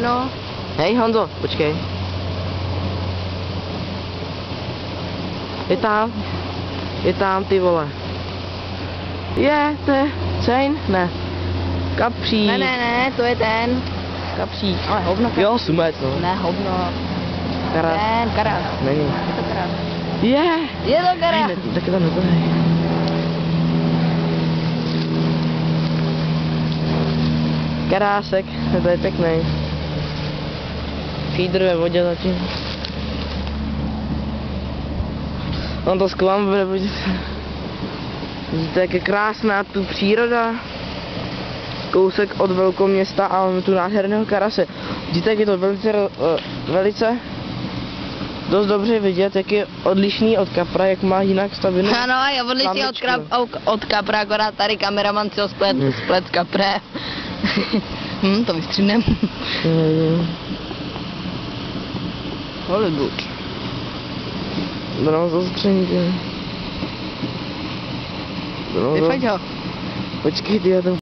no. Hej Honzo, počkej. Je tam ty vole. To je Chain? Ne. Kapří. Ne, to je ten. Kapří. Ale hovno. Jo, Sumec, no. Ne, hovno. Karas. Ten, karas. Není. Je to karas. Je to karas. Taky tam nekonej. Karásek, to je pěkný. Feeder ve vodě zatím. On to sklam bude vodit. Vidíte, jak je krásná tu příroda. Kousek od velkoměsta a máme tu nádherného karase. Vidíte, jak je to velice dost dobře vidět, jak je odlišný od kapra, jak má jinak stavěnou. Ano, je odlišný od kapra, akorát tady kameraman si ho splet s kaprem. To vystříhnem. Hollywood. Budeme zastřenit. Vyfoť ho. Počkej, já to